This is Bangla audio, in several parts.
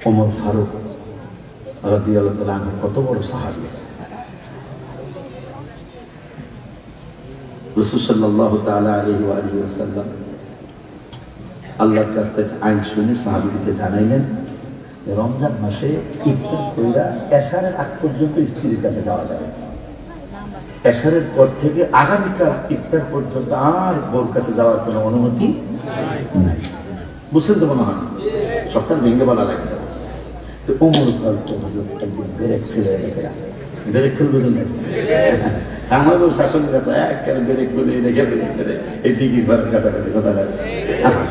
ওমর ফারুক রাদিয়াল্লাহু তাআলা আনহু কত বড় সাহাবী। রাসূল সাল্লাল্লাহু তাআলা আলাইহি ওয়া আলিহি ওয়াসাল্লাম আল্লাহর কাছ থেকে আইন শুনে সাহাবীদেরকে জানাইলেন রমজান মাসে ইফতার কইরা এশারের আগ পর্যন্ত স্ত্রীর কাছে যাওয়া যাবে। এশারের পর থেকে আগামীকাল ইফতার পর্যন্ত আর বোর কাছে যাওয়ার কোনো অনুমতি নাই। বুঝছেন তো মনে হয় সপ্তাহ ভেঙে বলা লাগে। তো ওমর ফারুক একদিন ব্রেক ফেলে গেছে। ব্রেক ফেলবে না আমাদের শাসন কাছে একবারে ব্রেক ফেলে রেখে ফেলে এই দিঘির পাড়ের কাছাকাছি কথা লাগে।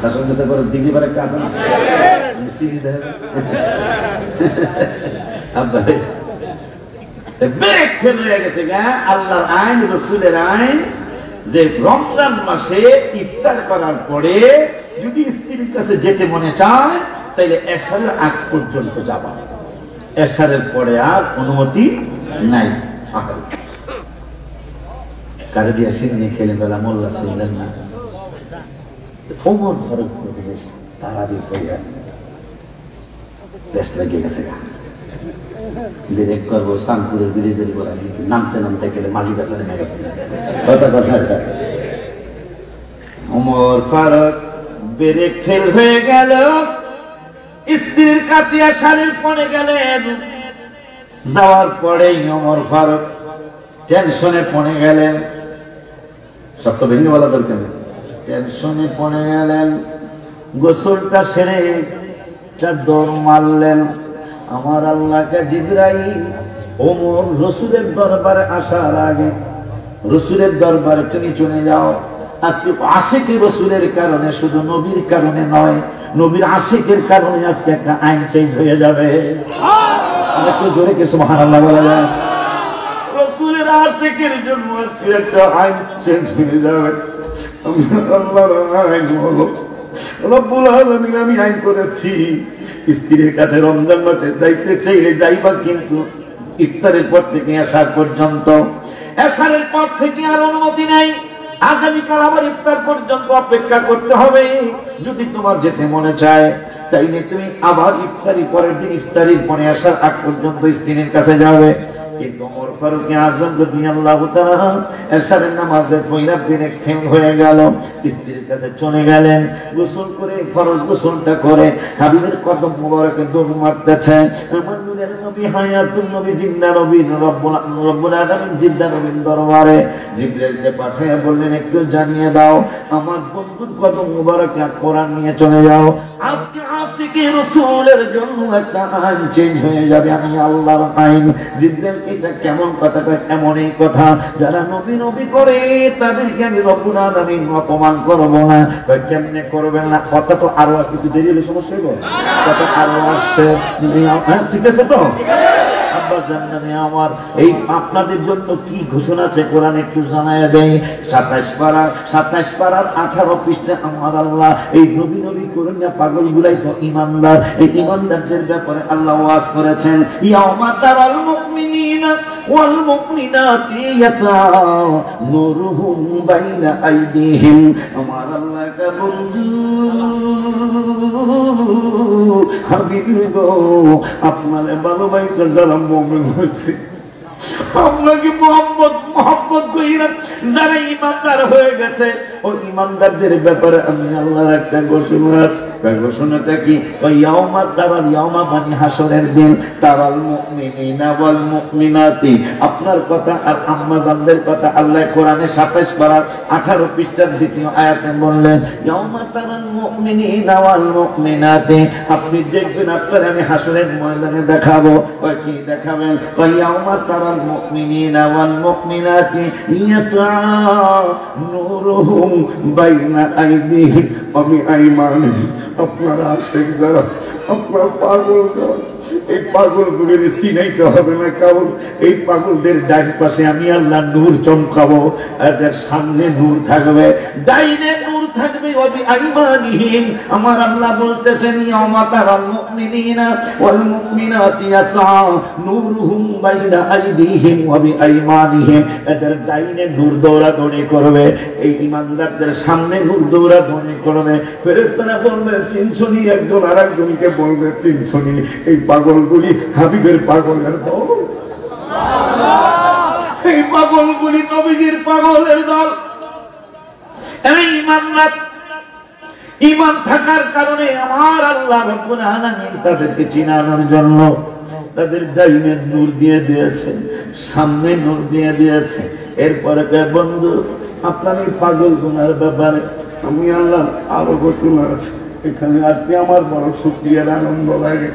শাসন কাছে পরে দিঘির পাড়ের কাছে ব্রেক ফেল হয়ে গেছে গা। আল্লাহর আইন, রাসূলের আইন যে রমজান মাসে ইফতার করার পরে যদি স্ত্রীর কাছে যেতে মনে চায় তাইলে এশারের আগ পর্যন্ত যাবা, এশারের পরে আর অনুমতি নাই। কারে দিয়ে সিন্নি খেলে বেলা মোল্লা ছিলেন না। ওমর ফারুক তাড়াতাড়ি কইরা ব্যস্ত লেগে গেছে গা। ব্রেক করবো শানপুরের ব্রিজের বলা নামতে নামতে গেলে মাঝি কাছে নেমে গেছে। কথা কথা ওমর ফারুক ব্রেক ফেল হয়ে গেল, স্ত্রীর কাছে এশারের পরে গেলেন। যাওয়ার পরেই ওমর ফারুক টেনশনে পড়ে গেলেন। সব তো ভেঙে বলা দরকার নেই। টেনশনে পড়ে গেলেন। গোসলটা সেরে দৌড় মারলেন। আমার আল্লাহকে জিবরাইল ওমর রাসূলের দরবারে আসার আগে রাসূলের দরবারে তুমি চলে যাও। আজকে আশিকি রাসূলের কারণে, শুধু নবীর কারণে নয়, নবীর আশিকের কারণে আজকে একটা আইন চেঞ্জ হয়ে যাবে। একটু জোরে কি সুবহানাল্লাহ বলা যায়? রাসূলের আশিকের জন্য আজকে একটা আইন চেঞ্জ হয়ে যাবে। আল্লাহর আইন হলো রব্বুল আলামিন আমি আইন করেছি স্ত্রীর কাছে রমজান মাসে যাইতে চাইলে যাইবা, কিন্তু ইফতারের পর থেকে এশার পর্যন্ত, এশারের পর থেকে আর অনুমতি নাই। আগামীকাল আবার ইফতার পর্যন্ত অপেক্ষা করতে হবে। যদি তোমার যেতে মনে চায় তাইলে তুমি আবার ইফতারি পরের দিন, ইফতারির পরে আসার আগ পর্যন্ত স্ত্রীর কাছে যাবে। কিন্তু ওমর ফারুক আযম রাদিয়াল্লাহু তাআলা এশারের নামাজের পয়লা ব্রেক ফেল হয়ে গেল। স্ত্রীর কাছে চলে গেলেন। গোসল করে ফরজ গোসলটা করে হাবিবের কদম মোবারকে দৌড় মারতেছে। আমার নূরের নবী, হায়াতুন নবী, জিন্দা নবী, রব্বুল আলামিন জিন্দা নবীর দরবারে জিবরাইলকে পাঠিয়ে বললেন একটু জানিয়ে দাও আমার বন্ধুর কদম মোবারকে কোরআন নিয়ে চলে যাও। আজকে আশিকি রাসূলের জন্য একটা আইন চেঞ্জ হয়ে যাবে। আমি আল্লাহর আইন। জিবরাইল এটা কেমন কথা কয়? এমনই কথা, যারা নবী নবী করে তাদেরকে আমি রব্বুল আলামিন অপমান করব না। কয় কেমনে করবেন না? কথা তো আরো আছে, একটু দেরি হলে সমস্যা হইব। কথা আরো আসছে, ঠিক আছে তো? আব্বা জান্নাতে আমার এই আপনাদের জন্য কি ঘোষণা আছে কোরআন একটু জানায়া দেয়। 27 পারার 18 পৃষ্ঠা আমার আল্লাহ এই নবী নবী করেন না পাগলগুলাই তো ঈমানদার। এই ঈমানদারদের ব্যাপারে আল্লাহ ওয়াজ করেছেন, ইয়াউমা তারাল মুমিনিনা ওয়াল মুমিনাতি ইয়াসা নূরুহুম বাইনা আইদিহিম। আমার আল্লাহ কা বন্ধু হাবিবি গো, আপনারে ভালোবাসা যারা মুমিন হয়েছে, আপনাকে মোহাম্মদ কইরা যারা ঈমানদার হয়ে গেছে, ওই ঈমানদারদের ব্যাপারে আমি আল্লাহর একটা ঘোষণা আছে। ঘোষণাটা কি? ইয়াউমা তারাল, ইয়াউমা মানে হাসরের দিন, তারাল মুমিনিনা ওয়াল মুমিনাতি। আপনার কথা আর আম্মা জানদের কথা আল্লাহ কোরআনে 27 পারা 18 পৃষ্ঠার দ্বিতীয় আয়াতে বললেন, ইয়াউমা তারাল মুমিনিনা ওয়াল মুমিনাতি। আপনি দেখবেন, আপনার আমি হাসরের ময়দানে দেখাবো। কি দেখাবেন? ইয়াউমা তারাল মুমিনিনা ওয়াল মুমিনাতি ইয়াসা নূরুহুম বাইনা আইদিহিম ওয়া বিআইমানিহিম। আপনারা আশেক যারা, আপনার পাগল যারা, এই পাগলগুলির চিনাইতে হবে না কারণ এই পাগলদের ডান পাশে আমি আল্লাহ নূর চমকাবো, এদের সামনে নূর থাকবে, ডাইনে নূর থাকবে ওয়া বিআইমানিহিম। আমার আল্লাহ বলতেছেন ইয়াউমা তারাল মুমিনিনা ওয়াল মুমিনাতি ইয়াসআ নূরুহুম বাইনা আইদিহিম ওয়া বিআইমানিহিম। এদের ডাইনে নূর দৌড়াদৌড়ি করবে, এই ঈমানদারদের সামনে নূর দৌড়াদৌড়ি করবে। ফেরেশতারা বলবে চিনছনি, একজন আরেকজনকে বলবে চিনছনি, এই পাগলগুলি হাবিবের পাগলের দল, এই পাগলগুলি নবীজির পাগলের দল। এই ঈমানদার ঈমান থাকার কারণে আমার আল্লাহ রাব্বুল আলামিন তাদেরকে চিনানোর জন্য তাদের ডাইনে নূর দিয়ে দিয়েছেন, সামনে নূর দিয়ে দিয়েছে। এরপরে বন্ধু আপনার এই পাগল গুনার ব্যাপারে আমি আল্লাহ আরো ঘটনা আছে, এখানে আজকে আমার বড় শুকরিয়ার আনন্দ লাগে।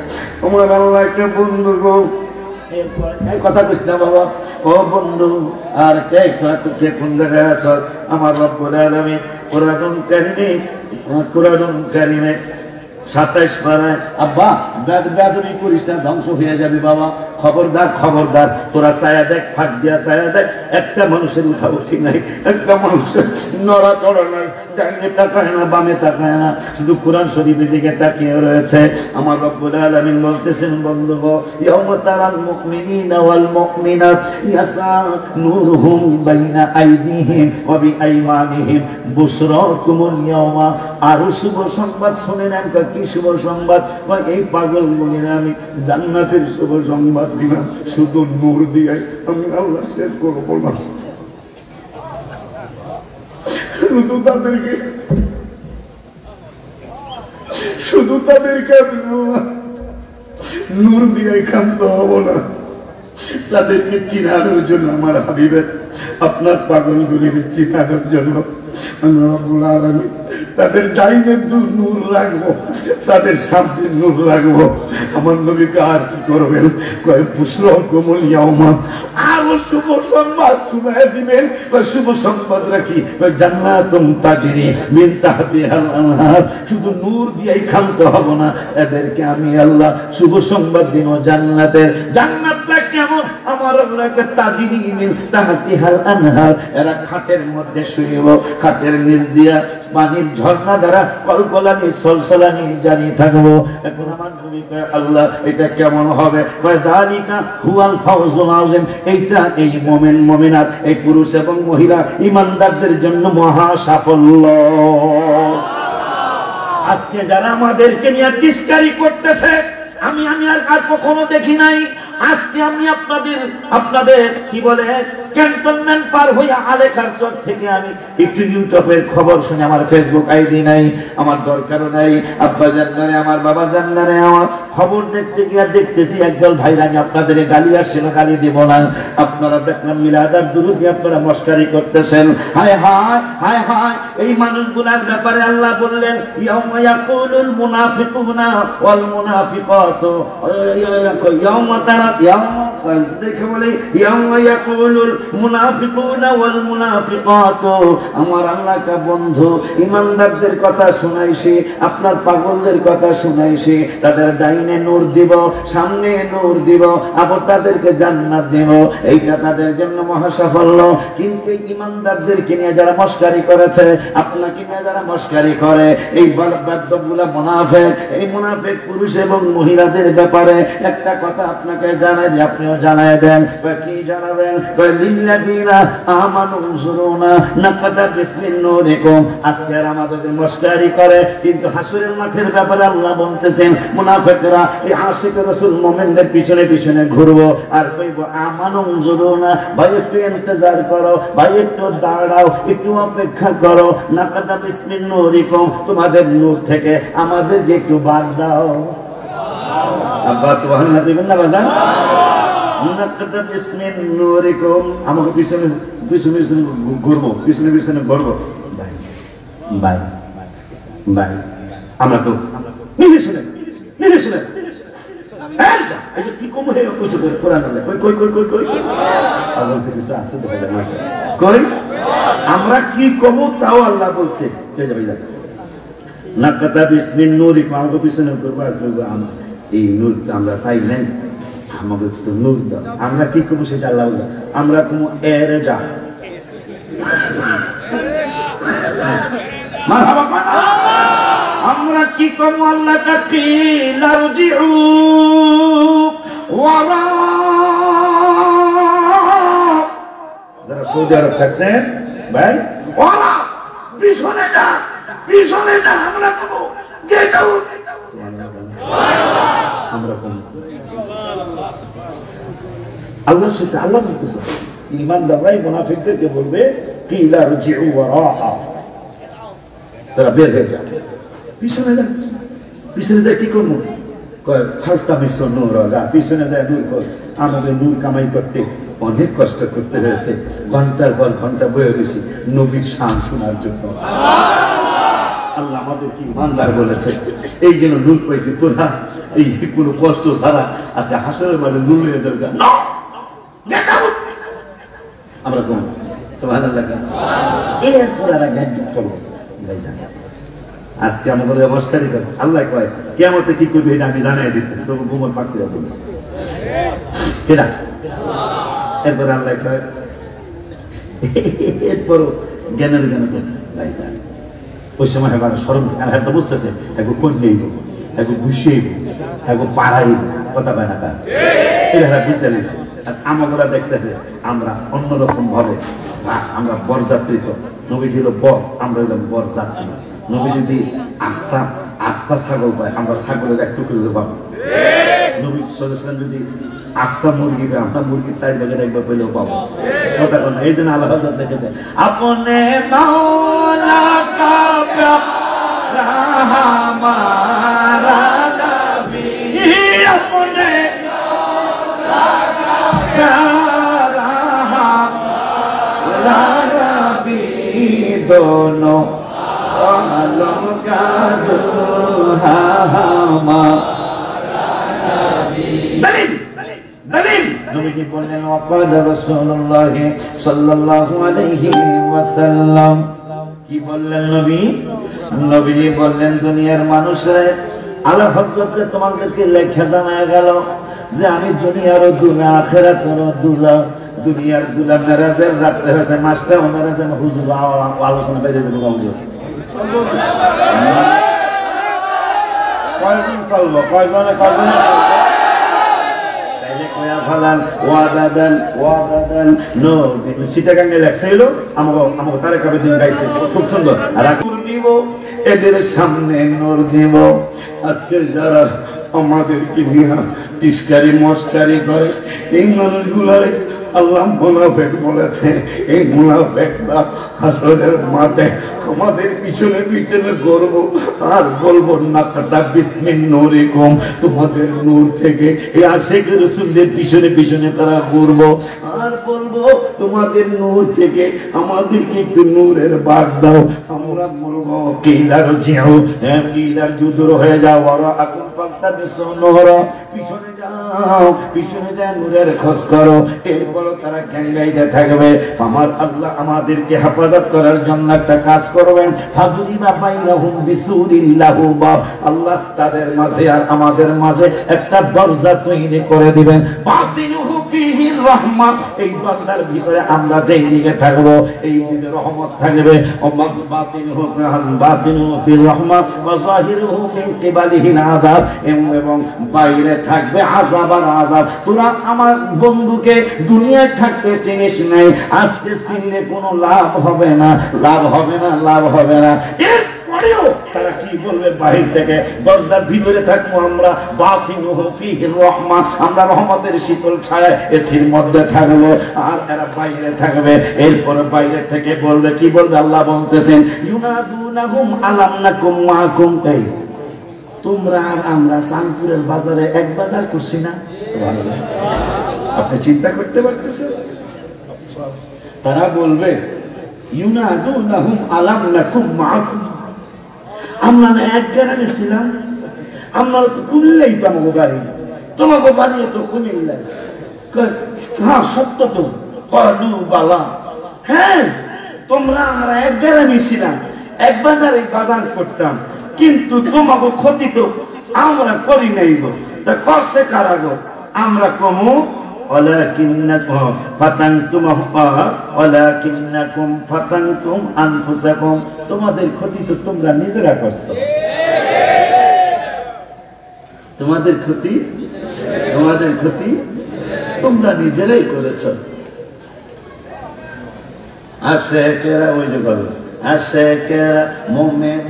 আমার আল্লাহকে বন্ধু গো কথা কইস না বাবা, ও বন্ধু আর কে কোন জায়গায় আছো? আমার রব্বুল আলামিন কোরআনুল কারীমে 27 পারায় আব্বা বেয়াদবি করিস না, ধ্বংস হয়ে যাবে বাবা, খবরদার খবরদার, তোরা ছায়া দেখ, ফাঁক দিয়া ছায়া দেখ, একটা মানুষের উঠা উঠি নাই, একটা মানুষের নড়া চড়া নাই, ডাইনে তাকায় না বামে তাকায় না, শুধু কোরআন শরীফের দিকে তাকিয়ে রয়েছে। আমার রব্বুল আলামিন বলতেছেন বন্ধু ইয়াউমা তারাল মুমিনিনা ওয়াল মুমিনাত ইয়াসআ নূরুহুম বাইনা আইদিহিম ওয়া বিআইমানিহিম বুশরাকুমুল ইয়াউমা। আর শুভ সংবাদ শুনে নেন, কি শুভ সংবাদ? এই পাগল বলিনা আমি জান্নাতের শুভ সংবাদ দিলাম, শুধু নূর দিয়ে আমি আল্লাহ শেষ করবো না, শুধু তাদেরকে আমি নূর দিয়ে ক্ষান্ত হব না, তাদেরকে চিনানোর জন্য আমার হাবিবের আপনার পাগলগুলির চিনানোর জন্য আমি তাদের ডাইনে নূর রাখবো, তাদের সামনে নূর রাখবো। আমার নবীকে আর কি করবেন? বুশরাকুমুল ইয়াউমা, আরো শুভ সংবাদ শুনায় দিবেন। শুভ সংবাদ রাখি জান্নাতুন তাজরি মিন তাহতিহাল আনহার, শুধু নূর দিয়েই ক্ষান্ত হব না, এদেরকে আমি আল্লাহ শুভ সংবাদ দিব জান্নাতের। জান্নাতটা কেমন? আমার আল্লাহকে তাজরি মিন তাহতিহাল আনহার, এরা খাটের মধ্যে শুইব, খাটের নিচ দিয়া পানির ঝর্ণা দ্বারা কলকলানি সলসলানি জারি থাকবো। এখন আমার নবী কয় আল্লাহ এটা কেমন হবে? কয় যালিকা হুয়াল ফাওজুল আযীম, এইটা এই মুমিন মুমিনাত, এই পুরুষ এবং মহিলা ঈমানদারদের জন্য মহা সাফল্য। আজকে যারা আমাদেরকে নিয়ে তিরস্কারি করতেছে আমি আর কখনো দেখি নাই। আজকে আমি আপনাদের কি বলে ক্যান্টনমেন্ট পার হইয়া আলেখার চর থেকে আমি একটু ইউটিউবের খবর শুনে, আমার ফেসবুক আইডি নাই, আমার দরকারও নাই, আব্বা জান্নারে আমার বাবা জান্নারে আমার খবর দেখতে গিয়ে দেখতেছি একদল ভাইরা আমি আপনাদের গালি আসছিল, গালি দিব না, আপনারা দেখলাম মিলাদার দুরুদ আপনারা মস্কারি করতেছেন। হায় হায় হায় হায়, এই মানুষগুলার ব্যাপারে আল্লাহ বললেন ইয়াউমা ইয়াকুলুল মুনাফিকুনা ওয়াল মুনাফিকাতু ইয়াউমা তারা দেখে বলে ইয়াউমা ইয়াকুলুল মুনাফিকুনা ওয়াল মুনাফিকাতু। আমার আল্লাহকে বন্ধু ঈমানদারদের কথা শুনাইছি, আপনার পাগলদের কথা শুনাইছি, তাদের ডাইনে নূর দিব, সামনে নূর দিব, আবার তাদেরকে জান্নাত দেব, এইটা তাদের জন্য মহা সাফল্য। কিন্তু ঈমানদারদেরকে নিয়ে যারা মস্কারি করেছে, আপনাকে নিয়ে যারা মস্কারি করে, এই বাদ্যগুলা মুনাফিক, এই মুনাফিক পুরুষ এবং মহিলাদের ব্যাপারে একটা কথা আপনাকে জানাই দিই, আপনিও জানাই দেন। কি জানাবেন? লিল্লাযিনা আমানু যুরুনা নাকাদা বিসমিন নূরিকুম। আজকে আমাদের মস্কারি করে, কিন্তু হাসরের মাঠের ব্যাপারে আল্লাহ বলতেছেন মুনাফিকরা এই আশিক রাসূল মুমিনদের পিছনে পিছনে ঘুরবো আর কইবো আমানু যুরুনা, ভাই একটু ইন্তজার করো, ভাই একটু দাঁড়াও, একটু অপেক্ষা করো, নাকাদা বিসমিন নূরিকুম, তোমাদের নূর থেকে আমাদের যে একটু বাদ দাও। আব্বা সুবহানাল্লাহ দিবেন না বাজান? নাকাদা বিসমিন নূরিকুম, আমাকে পিছনে পিছনে ঘুরবো, পিছনে পিছনে ঘুরবো, ভাই ভাই ভাই আমরা তো নিয়ে শুনে কি কম হয়ে কিছু কোরআন আমরা কি কম তাও আল্লাহ বলছে নাকাদা বিসমিন নূরিকুম, আমাকে পিছনে করবো আর করবো। এই নূর আমরা পাই নাই, আমাদের তো নূর দাও। আমরা কি করবো সেটা আল্লাহ, আমরা কোনো এর যা মারহাবা পানা। আমরা কি করবো? আল্লাহ কিল আরজিউ ওয়ারা, যারা সৌদি আরব থাকছেন ভাই, ওয়ারা পিছনে যা, পিছনে যা। আমরা করবো গেট আউট, আমরা করবো। আল্লাহ সেটা আল্লাহ বলতেছে, ঈমানদাররাই মুনাফিকদেরকে বলবে কিল আরজিউ ওয়ারা, তারা বের হয়ে যাবে, পিছনে যান। পিছনে যায় কি করবো? ফালতা মিশ্র নূর, যা পিছনে যায় নূর কর। আমাদের নূর কামাই করতে অনেক কষ্ট করতে হয়েছে, ঘন্টার পর ঘন্টা বয়ে গেছি নবীর শান শোনার জন্য। আল্লাহ আমাদের কি ইমানদার বলেছে, এই জন্য নূর পাইছি। তোরা এই কোনো কষ্ট ছাড়া আছে হাসরের মাঝে নূর হয়ে দরকার। আমরা কোন সুবহানাল্লাহ, এরপর আর জ্ঞান করবো। আজকে আমাদের অবস্থারই কথা আল্লাহ কয় কিয়ামতে কি করবে এটা আমি জানাই দিতে, তবু ঘুমোর পাকতে হবে কেনা। এরপর আল্লাহ কয় এরপরও জ্ঞানের জ্ঞান করে ওই সময় এবার স্মরণ তো বুঝতেছে, একটু করলেইব, একটু ঘুষিয়েইব, একটু পাড়াইব, কথা পায় না তার এটা বুঝতে নিয়েছে। আর আমরা দেখতেছে আমরা অন্যরকম ভাবে আমরা বরযাত্রী, তো নবী ছিল বর, আমরা হইলাম বরযাত্রী। নবী যদি আস্থা আস্থা ছাগল পায়, আমরা ছাগলের একটু করে পাবো। নবী সাল্লাল্লাহু যদি আস্থা মুরগি পায়, আমরা মুরগির 4 ভাগের 1 ভাগ পেলেও পাবো। কথা বল না, এই জন্য আল্লাহ হযরত দেখেছে আপনে মাওলা কা প্যারা হামারা নবী, আপনে মাওলা কা প্যারা হামারা নবী, दोनों आलम का दुल्हा हमारा नबी। दलील दलील नबी बोलने वक़द रसूलुल्लाह सल्लल्लाहु अलैहि वसल्लम কি বললেন নবী? নবী বললেন দুনিয়ার মানুষে আল্লাহ হযরতে তোমাদেরকে লেখা জানা গেল যে আমি দুনিয়ার দুলা আখিরাতের দুলা, দুনিয়ার দুলা মেরাজের রাতে আছে মাসটা মেরাজে হুজুর আলোচনা বাইরে দেব হুজুর কয়দিন চলবো, কয়জনে কয়জনে তাইলে কয়া ফেলান ওয়াদাদান ওয়াদাদান নো চিটাগাঙ্গে লেখছিল আমাকে তারে কবে দিন গাইছে খুব সুন্দর। আর আকুর দিব এদের সামনে নূর দিব। আজকে যারা আমাদেরকে নিয়ে তিসকারি মস্কারি করে এই মানুষগুলারে আল্লাহ মুনাফিক বলেছে। এই মুনাফিকরা হাসরের মাঠে আমাদের পিছনে পিছনে ঘুরব আর বলবো নাকাতা বিসমিন নূরিকুম, তোমাদের নূর থেকে এই আশিক রাসূলদের পিছনে পিছনে তারা ঘুরবো আর বলবো তোমাদের নূর থেকে আমাদেরকে একটু নূরের বাগ দাও। আমরা বলবো কিলার জিউ, কিলার জুদুর হয়ে যাও, ওরা আকুল পাক্তা বিসনূর, পিছনে যাও, পিছনে যা নূরের খোঁজ করো। এরপর তারা গান গাইতে থাকবে। আমার আল্লাহ আমাদেরকে হেফাজত করার জন্য একটা কাজ করবেন, ফাদুরিবা বাইনাহুম বিসুরিল্লাহু বাব, আল্লাহ তাদের মাঝে আর আমাদের মাঝে একটা দরজা তৈরি করে দিবেন। বাতিনুহু ফীহি রাহমাত, এই দরজার ভিতরে আমরা যেই দিকে থাকবো এই দিকে রহমত থাকবে। বাতিনুহু ফীহি রাহমাত ওয়া যাহিরুহু মিন কিবালিহি আযাব, এবং বাইরে থাকবে আযাব আর আযাব। তোরা আমার বন্ধুকে দুনিয়ায় থাকতে চিনিস নাই, আজকে চিনলে কোনো লাভ হবে না, লাভ হবে না, লাভ হবে না। এরপরেও তারা কি বলবে? বাহির থেকে দরজার ভিতরে থাকবো আমরা, বাতিনুহু ফীহি রাহমাত, আমরা রহমতের শীতল ছায়া এসির মধ্যে থাকবো, আর এরা বাইরে থাকবে। এরপর বাইরে থেকে বলবে, কি বলবে? আল্লাহ বলতেছেন ইউনাদুনাহুম আলাম নাকুম মাকুম, এই তোমরা আর আমরা চাঁদপুরের বাজারে এক বাজার করছি না? সুবহানাল্লাহ। আপনি চিন্তা করতে পারতেছেন? তারা বলবে ইউনাদুনাহুম আলাম নাকুম মাকুম, আমরা না এক গ্রামে ছিলাম, আমরা তো কুমিল্লাই তো আমাকে বাড়ি, তোমাকে বাড়ি তো কুমিল্লাই। হ্যাঁ সত্য তো, কলু বালা, হ্যাঁ তোমরা আমরা এক গ্রামে ছিলাম, এক বাজারে বাজার করতাম, কিন্তু তোমাকে ক্ষতি তো আমরা করি নাই গো। তা করছে কারা গো? আমরা কমু ওয়ালাকিন্নাকুম ফাতানতুম আনফুসাকুম, তোমাদের ক্ষতি তো তোমরা নিজেরা করছো। তোমাদের ক্ষতি তোমরা নিজেরাই করেছো। আশেকেরা ওই যে বলো, আশেকেরা মুমিন,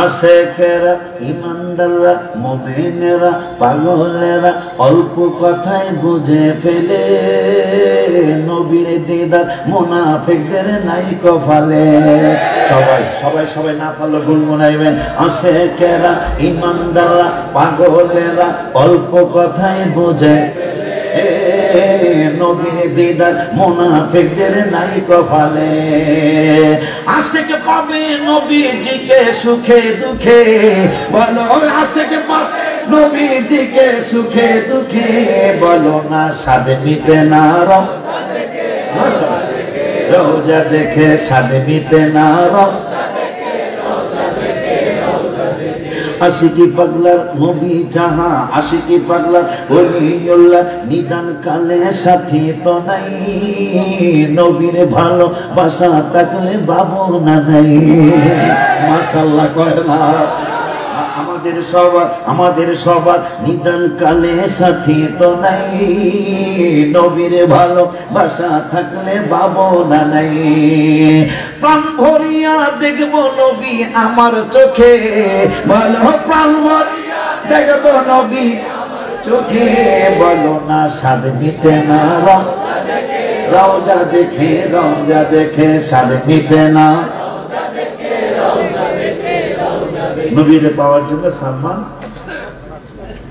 আশেকেরা ইমানদাররা, মুমিনেরা পাগলেরা অল্প কথায় বুঝে ফেলে, নবীর দিদার মুনাফিকদের নাই কপালে। সবাই না পারলে গুনগুনাইবেন। আশেকেরা ইমানদাররা পাগলেরা অল্প কথায় বুঝে, নবীর দিদার মুনাফিকদের নাই কপালে। আশিক পাবে নবীজিকে সুখে দুঃখে, বলো আশিক পাবে নবীজিকে সুখে দুঃখে, বলো না স্বাদ মিটে না রওজা দেখে, স্বাদ মিটে না আশিকি পাগলার নবী জাহা, আশিকি পাগলার ওলিউল্লাহ নিদান কালে সাথী তো নাই, নবীর ভালোবাসা থাকলে ভাবনা নাই। মাশাআল্লাহ কয় না। আমাদের সবার নিদান কালে সাথী তো নাই, নবীর ভালোবাসা থাকলে ভাবনা নাই। প্রাণ ভরিয়া দেখব নবী আমার চোখে, বলো প্রাণ ভরিয়া দেখব নবী চোখে, বলো না স্বাদ মিটে না রওজা দেখে, স্বাদ মিটে না। নবীরে পাওয়ার জন্য সালমান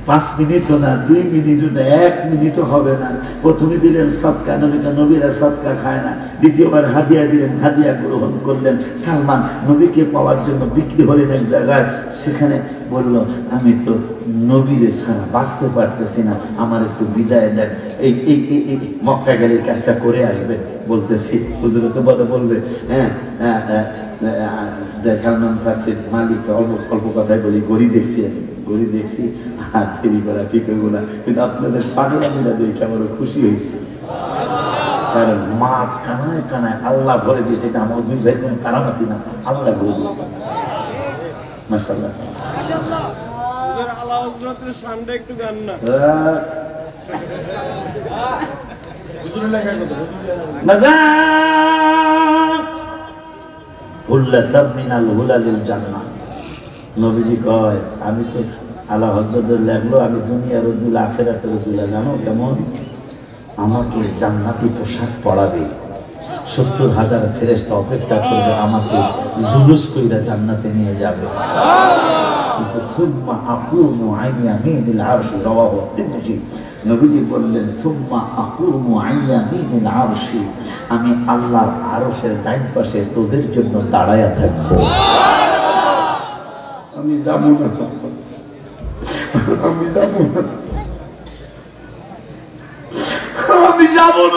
5 মিনিটও না, 2 মিনিটও না, 1 মিনিটও হবে না। প্রথমে দিলেন সদকা, নবীরা সদকা খায় না। দ্বিতীয়বার হাদিয়া দিলেন, হাদিয়া গ্রহণ করলেন। সালমান নবীকে পাওয়ার জন্য বিক্রি হলেন এক জায়গায়। সেখানে বলল, আমি তো নবীরে ছাড়া বাঁচতে পারতেছি না, আমার একটু বিদায় দেন, এই মক্কা গেলে কাজটা করে আসবে। বলতেছি হুজুর তো বলবে, হ্যাঁ সালমান ফার্সির মালিক অল্প কথায় বলি, গড়ি দেখছি আর দেরি করা ঠিক হইব না, কিন্তু আপনাদের পাগলামিরা দেখে আমারও খুশি হয়েছে। কারণ মা কানায় আল্লাহ ভরে দিয়েছে, এটা আমার বুঝবে কোনো কারামাতি না, আল্লাহ ভরে দিয়েছে। মাশাআল্লাহ। নবীজি কয়, আমি তো আলা হযরতের লাগলো, আমি দুনিয়ার রসুল আখিরাতের রসুল, জানো কেমন? আমাকে জান্নাতি পোশাক পরাবে, 70,000 ফেরেশতা অপেক্ষা করবে, আমাকে জুলুস কইরা জান্নাতে নিয়ে যাবে। সুম্মা আকুমু আন ইয়ামিনিল আরশি, রাওয়াহু তিরমিজি। নবীজি বললেন, সুম্মা আকুমু আন ইয়ামিনিল আরশি, আমি আল্লাহর আরশের ডান পাশে তোদের জন্য দাঁড়ায়া থাকবো। আমি যাব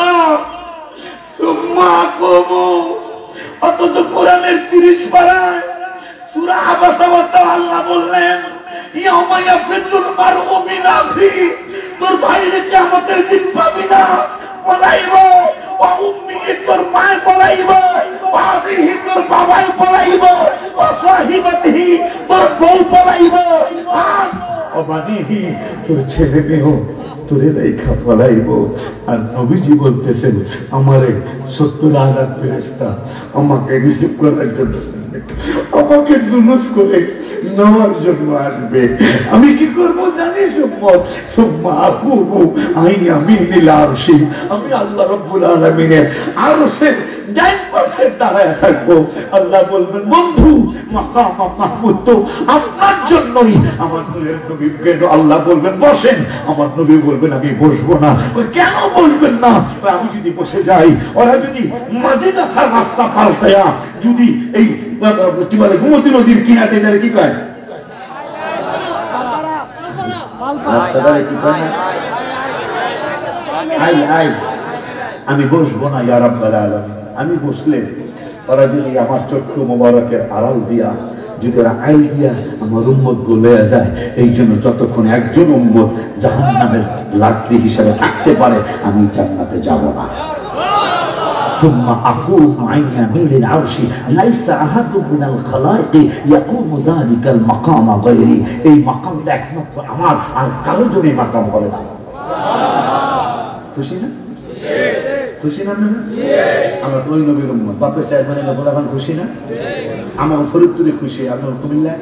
না। অথচ কোরআনের 30 পারায় সূরা আবাসা আল্লাহ বললেন, ইয়াউমা ইয়াফিরুল মারউ মিন আখিহি, তোর ভাইরে কিয়ামতের দিন পাবি না, পলাইব। ওয়া উম্মিহি, তোর মা পলাইব। ওয়া আবিহি, তোর বাবাই পলাইব। ওয়া সাহিবাতিহি, তোর বউ পলাইব। অবাদিহি, তোর ছেলে মেয়েও তোরে রেখা পলাইব। আর নবীজি বলতেছেন, আমারে 70,000 ফেরেশতা আমাকে রিসিভ করার জন্য, আমাকে জুলুস করে নেওয়ার জন্য আসবে। আমি কি করবো জানিস? আমি আল্লাহ রাব্বুল আলামিনের আরশের ডান পাশে দাঁড়ায় থাকবো। আল্লাহ বলবেন, বন্ধু মাকাম মাহমুদ তো আপনার জন্যই। আমার নূরের নবী আল্লাহ বলবেন, বসেন। আমার নবী বলবেন, আমি বসবো না। কেন বলবেন না? আমি যদি বসে যাই, ওরা যদি মসজিদ আসার রাস্তা পাল্টায়া যদি এই কি বলে গোমতী নদীর কিনারে যারা কি কয়, আমি বসবো না ইয়া রাব্বাল আলামিন। আমি বসলে ওরা যদি আমার চক্ষু মোবারকের আড়াল দিয়া যদি ওরা আইল দিয়া আমার উম্মত গলে যায়, এই জন্য যতক্ষণ একজন উম্মত জাহান্নামের লাকড়ি হিসাবে থাকতে পারে আমি জান্নাতে যাব না। ثم أقوم عن يمين العرش ليس أحد من الخلائق يقوم ذلك المقام غيري। এই মাকামটা একমাত্র আমার, আর কারো জন্য মাকাম হবে না। খুশি না? খুশি না? আমরা ওই নবীর উম্মত, বাপের চেয়ারম্যানের গোলাপান খুশি না? আমার ফরিদপুরে খুশি, আপনার কুমিল্লা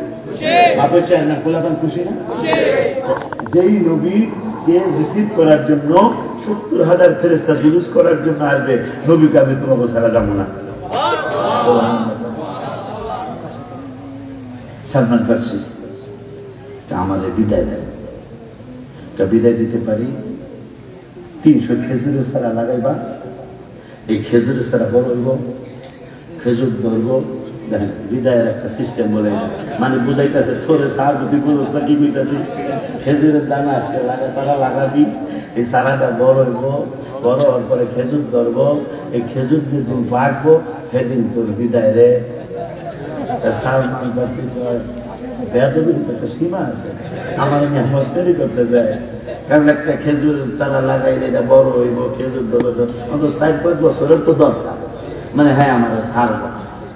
বাপের চেয়ারম্যান গোলাপান খুশি না? যেই নবীকে রিসিভ করার জন্য 70,000 ফেরেশতা দুরূদ করার জন্য আসবে, নবীকে আমি তোমাকে ছাড়া যাবো না। সালমান ফার্সি আমাদের বিদায় দেয়, বিদায় দিতে পারি 300 খেজুরের চারা লাগাইবা, এই খেজুরের চারা বড় হইব, খেজুর ধরবো। দেখেন বিদায়ের একটা সিস্টেম বলে, মানে বুঝাইতেছে থরে সার বিপদ কি বুঝতেছি, খেজুরের দানা আজকে চারা লাগাবি, এই চারাটা বড় হইব, বড় হওয়ার পরে খেজুর ধরবো, এই খেজুর যেদিন বাঁচবো সেদিন তোর বিদায় রে। সালমান ফার্সি বেয়াদবির তো একটা সীমা আছে, আমার মস্করি করতে যায়, কারণ একটা খেজুর চারা লাগাইলে এটা বড় হইব, খেজুর ধরবো, 4-5 বছরের তো দরকার, মানে হ্যাঁ আমাদের ছাড়বো।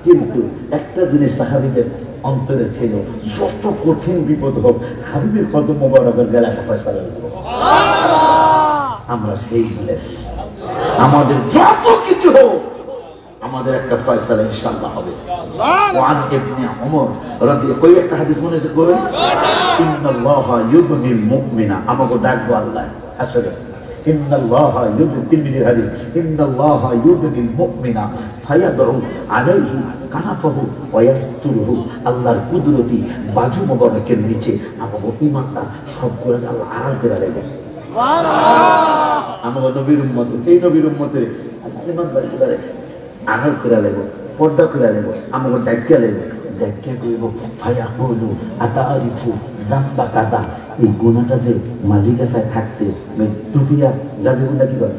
কিন্তু একটা জিনিস সাহাবীদের অন্তরে ছিল, যত কঠিন বিপদ হোক হাবিবের কদম মোবারকের গলায় ফয়সালা হইব। আমরা সেই বলে আমাদের যত কিছু হোক আমাদের একটা ফয়সালা ইনশাআল্লাহ হবে। ওয়ান ইবনে ওমর রাদিয়াল্লাহু কই একটা হাদিস মনে আছে করেন, ইন্নাল্লাহা ইউদনিল মুমিনা, আমাকে ডাকবো আল্লাহ আসলে, ইন্নাল্লাহা তিরমিজির হাদিস, ইন্নাল্লাহা ইউদনিল মুমিনা ফায়াদউ আলাইহি কানাফাহু ওয়া ইয়াসতুরহু, আল্লাহর কুদরতি বাজু মোবারকের নিচে আমাকে ঈমানটা সবগুলো আল্লাহ আড়াল করে রাখবেন। সুবহানাল্লাহ। আমাকে নবীর উম্মত, এই নবীর উম্মতের ঈমান বাড়ি করে আড়াল করে রাখবো, পর্দা করে রাখবো, আমাকে ডাকিয়া রাখবো, ডাকিয়া কইব ফায়াকুলু আতারিফু যামবা কাদা। এই গুণাটা যে মাঝি গাছায় থাকতে, দুটিয়া গাছে গুণা কি করে,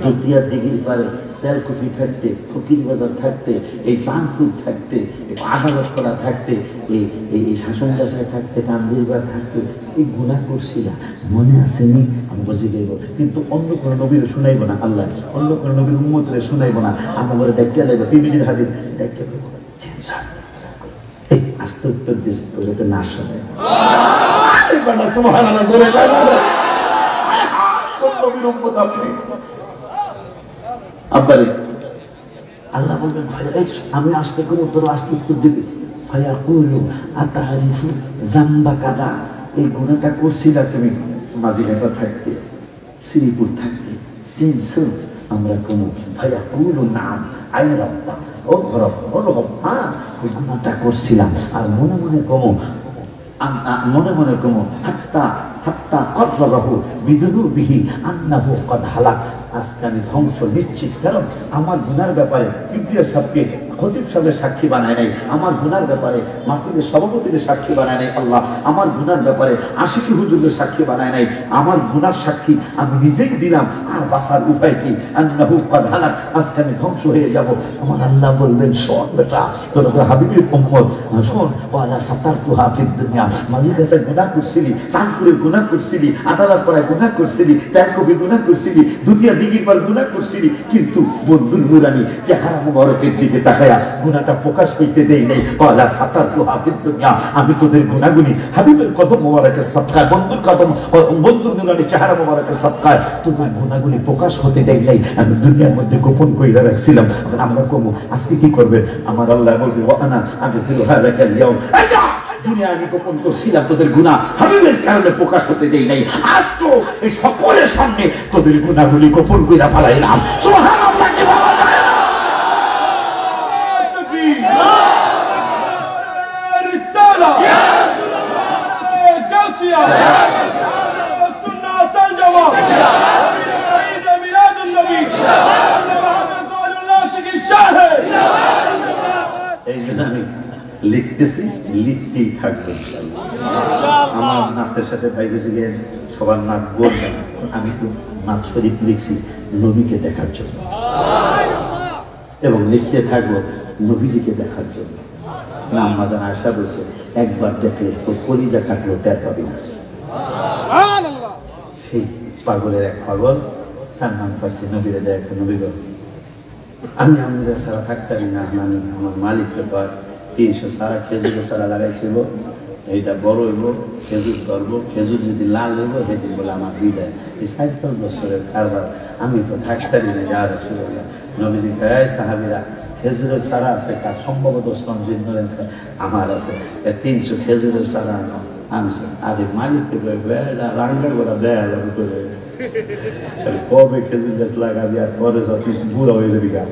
দুটিয়া দিঘির পারে তেলকুপি থাকতে, ফকির বাজার থাকতে, এই চাঁদপুর থাকতে, আদালত করা থাকতে, এই শাসন গাছায় থাকতে, কান্দিরবার থাকতে এই গুণা করছিলাম, মনে আসেনি? আমি বুঝে গেব, কিন্তু অন্য কোনো নবীর শুনাইব না আল্লাহ, অন্য কোনো নবীর উম্মতরে শুনাইব না, আমার দেখিয়া লাগবে তিরমিজির হাদিস দেখিয়া আস্তে উত্তর দিস যাতে না শোনে। আল্লাহ বলবেন আমি আস্তে করে উত্তর, আস্তে উত্তর দিবি, ফায়াকুলু আতারিফু যামবা কাদা, এই গুনাহটা করছিলা তুমি মাঝি গাছা থাকতে, শ্রীপুর থাকতে, চিনছো? আমরা কোন ফায়াকুলু নাম আই রব্বা, ও রব, ও রব, হ্যাঁ ওই গুনাহটা করছিলাম, আর মনে মনে কমো, মনে মনে কমো হাত্তা হাত্তা কদরাহু বিদুনুবিহি আন্নাহু কদ হালাক, আজকে আমি ধ্বংস নিশ্চিত। কারণ আমার গুনার ব্যাপারে কিবরিয়া সাহেবকে খতিব সাহেবের সাক্ষী বানায় নাই, আমার গুনার ব্যাপারে মাহফিলের সভাপতিকে সাক্ষী বানায় নাই আল্লাহ, আমার গুনার ব্যাপারে আশিকি হুজুরের সাক্ষী বানায় নাই, আমার গুনার সাক্ষী আমি নিজেই দিলাম, আর বাঁচার উপায় কি? আন্নাহু কদ হালাক, আজকে আমি ধ্বংস হয়ে যাব। আমার আল্লাহ বলবেন শোন বেটা, তোর হাবিবের উম্মত শোন, ওয়ালা সাতারতুহা ফিদ দুনিয়া, মাঝে কাছে গুনাহ করছিলি, চাঁদপুরে গুনাহ করছিলি, আদালত করায় গুনাহ করছিলি, তেলকুপি গুনাহ করছিলি, দুনিয়া দিঘির পর গুনাহ করছিলি, কিন্তু বন্ধুর নুরানি চেহারা মুবারকের দিকে তাকায়া গুনাহটা প্রকাশ হইতে দেই নাই। ওয়ালা সাতারতুহা ফিদ দুনিয়া, আমি তোদের গুনাহগুলি হাবিবের কদম মুবারকের সাদকায়, বন্ধুর কদম, বন্ধুর নুরানি চেহারা মুবারকের সাদকায় তোদের গুনাহগুলি প্রকাশ হতে দেই নাই, আমি দুনিয়ার মধ্যে গোপন কইরা রাখছিলাম। আমরা কমু আজকে কি করবে? আমার আল্লাহ বলবে ওয়ানা আগফিরু হাযাকাল ইয়াউম, দুনিয়া আমি গোপন করছিলাম, তোদের গুনাহ হাবিবের কারণে প্রকাশ হতে দেই নাই, আজ তো এই সকলের সামনে তোদের গুনাহগুলি গোপন কইরা ফেলাইলাম। সুবহানাল্লাহ। কি বলা যায়? রিসালা ইয়া রাসূলুল্লাহ, গাসিয়া ইয়া রাসূলুল্লাহ, সুন্নাত আল জওয়াব ঈদ মিলাদুন নবী রাসূলুল্লাহ শিকি শাহে, এই জানি লিখতেছি, লিখতেই থাকবে ইনশাআল্লাহ। আমার নাতের সাথে ভাই গেছে গিয়ে সবার নাক বলবেন, আমি তো নাত শরীফ লিখছি নবীকে দেখার জন্য, এবং লিখতে থাকবো নবীজিকে দেখার জন্য। আম্মা জান আয়েশা বলছে একবার দেখলে তো কলিজা কাটলেও টের পাবি না। সেই পাগলের এক পাগল সালমান ফার্সি নবীরে যায় একটা নবী গো আমি আমাদের সারা থাকতাম না, আমি আমার মালিককে পার 300 সারা খেজুরের সারা লাগাই দেবো, এইটা বড় হইব, খেজুর ধরবো, খেজুর যদি লাল হইব সেদিন বলে আমার বিদায়। এই 70 বছরের কারবার আমি তো থাকতারি না। যা রাসূলুল্লাহ নবীজি কয় সাহাবীরা খেজুরের সারা আছে কার সম্ভবত আমার আছে 300 খেজুরের সারা আনছে। আরে মালিককে বেড়া রান্না করা দেয়া যাবে করে কবে খেজুর গাছ লাগাবি আর পরে সব কিছু বুড়া হয়ে যাবি গা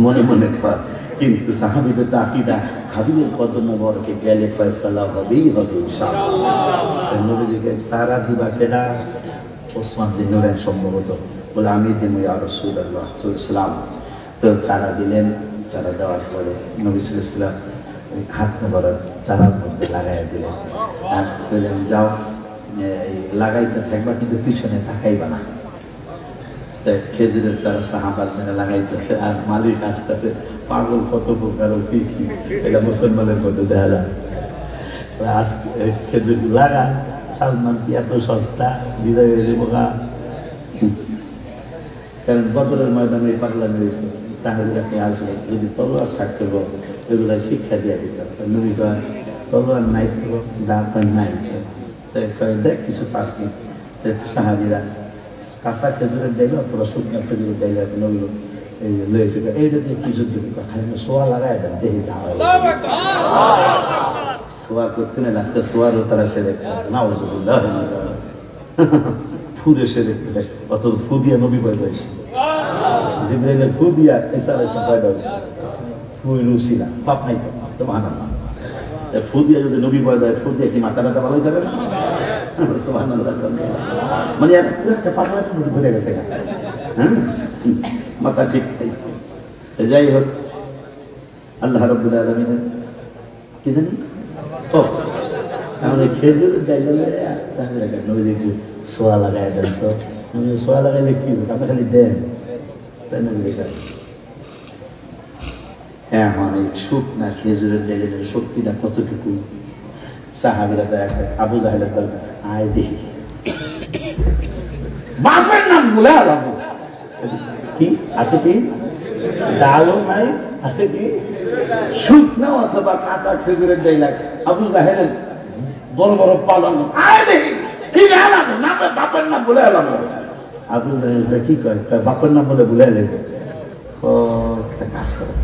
মনে মনে কর। কিন্তু সাহাবীদের তো আকীদা হাবিবের কদমবরকে গেলে ফয়সালা হবেই হবে ইনশাআল্লাহ। নবীজিকে সারা দিবা কেনা ওসমান যে নূরেন সম্ভবত বলে আমি দেবো ইয়া রাসূলুল্লাহ সাল্লাল্লাহু আলাইহি ওয়াসাল্লাম। তো চারা দিলেন, চারা দেওয়ার পরে নবী সাল্লাল্লাহু আলাইহি ওয়াসাল্লাম হাত মোবারক চারার মধ্যে লাগাইয়া দিলেন আর বললেন যাও লাগাইতে থাকবা কিন্তু পিছনে তাকাইবা না। খেজুরের চারা সাহাবাজ মেরে লাগাইতেছে আর মালিক আসতেছে পাগল কত প্রকার কি এটা মুসলমানের মধ্যে দেখা যায়। খেজুর লাগা সালমান কি এত সস্তা বিদায় হয়ে যাবো গা। কারণ বদরের ময়দানে এই পাগলা রয়েছে সাহাবীরা আসলে যদি তলোয়ার থাকতে এগুলা শিক্ষা দিয়ে দিতাম। নবী কয় তলোয়ার নাই দাঁত নাই দেখ কিছু পাস কি সাহাবীরা কাঁচা খেজুরের ডাইল অথবা শুকনো খেজুরের ডাইল নবী এই লয়েছে এইটা দিয়ে কি যুদ্ধ খালি সোয়া লাগাই দেন দেহে যাওয়া সোয়া করতে নেই আজকে সোয়ারও তারা সেরে নাও ফুরে সেরে অত ফু দিয়া নবী পয়দা হয়েছে জিবরাইলের ফু দিয়া এসা পয়দা হয়েছে ফুই রুসি না বাপ নাই তো মানা না ফু দিয়া যদি নবী পয়দা হয় ফু দিয়ে কি মাথা ব্যথা ভালোই যাবে না মানে একটা পাতলা ঘুরে গেছে হ্যাঁ মাথা ঠিক যাই হোক আল্লাহ রাব্বুল আলামিন কি জানি ও আমাদের খেজুরের ডাইলে নবীজি একটু সোয়া লাগাই দেন তো সোয়া লাগাইলে কি আপনি খালি দেন তাই না এখন এই শুকনা খেজুরের ডাইলের শক্তিটা কতটুকু সাহাবীরা আবু জাহেলের দল আয় দেখি বাপের নাম বলে আলাবো কি হাতে কি ডালও নাই হাতে কি শুকনো অথবা কাঁচা খেজুরের ডাইল আবু জাহেলের বড় বড় পালন আয় দেখি কি আলাবো না বাপের নাম বলে আলাবো। আবু জাহেলটা কি করে বাপের নাম বলে বলে এলেন একটা কাজ করে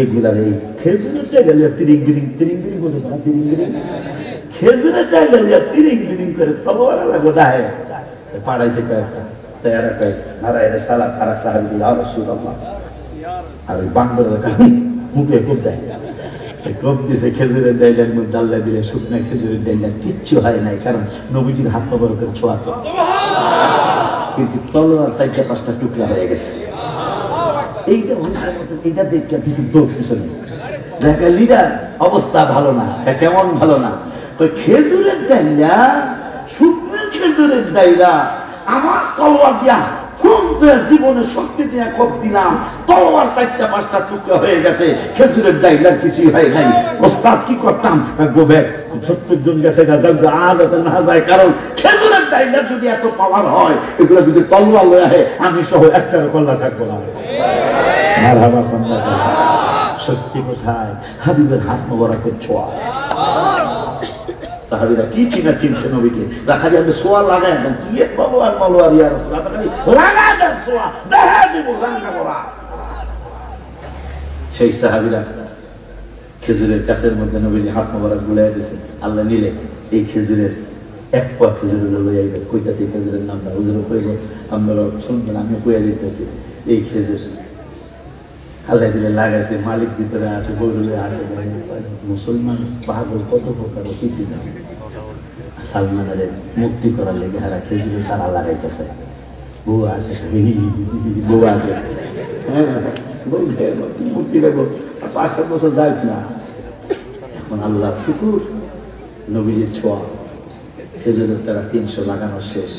এগুলার এই খেজুরের জায়গায় তিরিং বিরিং বলে না তিরিং বিরিং খেজুরের জায়গায় তিরিং বিরিং করে তলোয়ার লাগো দায় পাড়াইছে কয়েকটা তারা কয়েক নারায়ণ সালাত আর সাহাবী ইয়া রাসূলুল্লাহ আর ওই বান্দরের কাহিনী মুখে কোপ দেয় কোপ দিছে খেজুরের ডাইলের মধ্যে আল্লাহ দিলে শুকনা খেজুরের ডাইলের কিচ্ছু হয় নাই কারণ নবীজির হাত মোবারকের ছোঁয়া তো কিন্তু তলোয়ার 4-5টা টুকরা হয়ে গেছে। এইটা এইটা দেখে কিছু দোষ পিছনে দেখা লিডার অবস্থা ভালো না কেমন ভালো না খেজুরের ডাইলা শুকনো খেজুরের ডাইলা আমার তলোয়ার দিয়া জীবনে শক্তি দিয়ে কোপ দিলাম তলোয়ার 4-5টা টুকরা হয়ে গেছে খেজুরের ডাইলার কিছুই হয় নাই। ওস্তাদ কি করতাম 70 জন গেছে আজ এত না যায় কারণ খেজুরের ডাইলার যদি এত পাওয়ার হয় এগুলো যদি তলোয়ার লয়ে আহে আমি সহ একটার কল্লা থাকবো না। শক্তি কোথায় হাবিবের হাত মোবারকের ছোঁয়া। সাহাবীরা কি চিনছে নবীকে দেখা যাবে সোয়া লাগায় দেন কি বাবু আর মালোয়ার ইয়া রাসূলুল্লাহ খালি লাগা দেন সোয়া দেখা দিব রান্না করা। সেই সাহাবীরা খেজুরের গাছের মধ্যে নবীজি হাত মোবারক বুলাইয়া দিয়েছে আল্লাহ নিলে এই খেজুরের এক পা খেজুরের লইয়া যাবে কইতাছে খেজুরের নামটা হুজুর কইব আপনারা শুনবেন আমি কইয়া দিতেছি এই খেজুর আল্লাহ দিলে লাগাইছে মালিক ভিতরে আসে বৌরুলে আসে মুসলমান পাগল কত প্রকার অতিথি না সালমানের মুক্তি করার লেগে হারা খেজুরে সারা লাগাইতেছে বউ আসে বউ আসে মুক্তি দেবো 5-7 বছর যাই না এখন আল্লাহ শুকুর নবীজির ছোঁয়া খেজুরের চারা 300 লাগানো শেষ।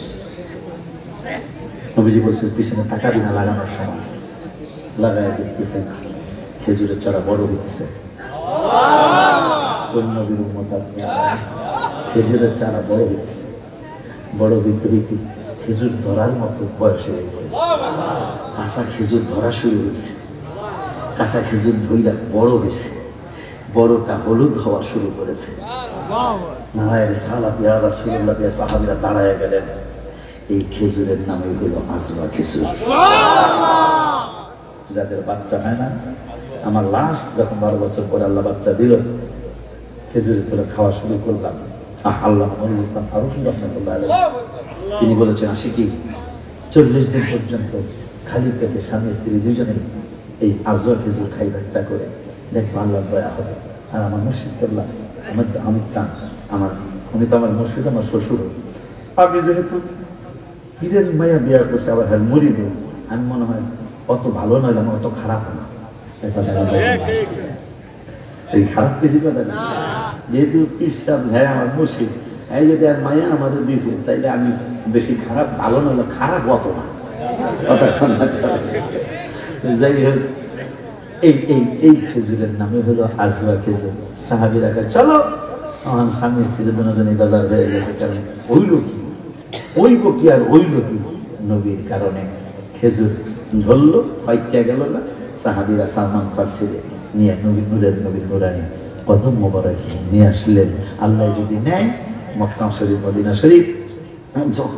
নবীজি বলছে পিছনে টাকা দিনা লাগানোর সময় লাগাই দেখতেছেন খেজুরের চারা বড় হইতেছে কোন নবীর উম্মত আপনি? খেজুরের চারা বড় হয়েছে, বড় হইতে খেজুর ধরার মতো বয়স হয়ে গেছে। কাঁচা খেজুর ধরা শুরু হয়েছে, কাঁচা খেজুর ধইরা বড় হয়েছে, বড়টা হলুদ হওয়া শুরু করেছে। সাহাবীরা দাঁড়ায় গেলেন। এই খেজুরের নামে হলো আজওয়া খেজুর। যাদের বাচ্চা হয় না, আমার লাস্ট যখন 12 বছর পরে আল্লাহ বাচ্চা দিল, খেজুরের করে খাওয়া শুরু করলাম। আল্লাহ ইসলাম ফারুকী রাহমাতুল্লাহ আলাইহি তিনি বলেছেন, আশিকি 40 দিন পর্যন্ত খালি পেটে স্বামী স্ত্রী দুজনেই এই আজওয়া খেজুর খাই একটা করে, দেখো আল্লাহ দয়া হবে। আর আমার মুর্শিদ করলাম, আমি চান উনি তো আমার মুর্শিদ, আমার শ্বশুর। আমি যেহেতু পীরের মায়া বিয়া করছে, আবার হ্যাঁ মরিব, আমি মনে হয় অত ভালো নয়, আমার অত খারাপ না। এই খারাপ কিছু কথা না, যেহেতু পিসাব হ্যাঁ আমার মুর্শিদ, এই যদি আর মায়া আমাদের দিয়েছে, তাইলে আমি বেশি খারাপ ভালো নয়, খারাপ অত না। যাই হোক, এই খেজুরের নামে হলো আজওয়া খেজুর। সাহাবীরা চলো, আমার স্বামী স্ত্রী দুজনেই বাজার হয়ে গেছে। কারণ হইল কি, হইব কি আর হইল কি, নবীর কারণে খেজুর ধরলো, পাইকা গেল না। সাহাবীরা সালমান ফারসি নিয়ে নবীর নুরানি কদম মোবারক নিয়ে আসলেন। আল্লাহ যদি নেয় মক্কা শরীফ, মদিনা শরীফ,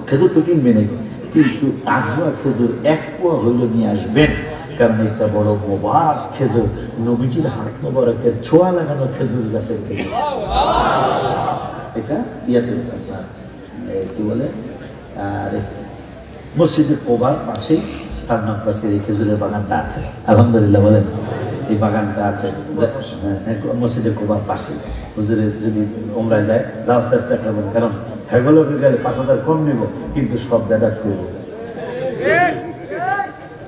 খেজুর তো কিনবে নাকি, কিন্তু আজওয়া খেজুর 1 পোয়া হইল নিয়ে আসবেন। কারণ এটা বড় মোবারক খেজুর, নবীজির হাত মোবারকের ছোঁয়া লাগানো খেজুর গাছের খেজুর। এটা ইয়াতে আপনার কি বলে, আর মসজিদের কোবার পাশেই সালমান ফারসির এই খেজুরের বাগানটা আছে। আলহামদুলিল্লাহ বলেন, এই বাগানটা আছে মসজিদের কোবার পাশে। হুজুরের যদি ওমরায় যায়, যাওয়ার চেষ্টা করবেন, কারণ হেগুলো গেলে 5000 কম নিব, কিন্তু সব বেদাত করবো,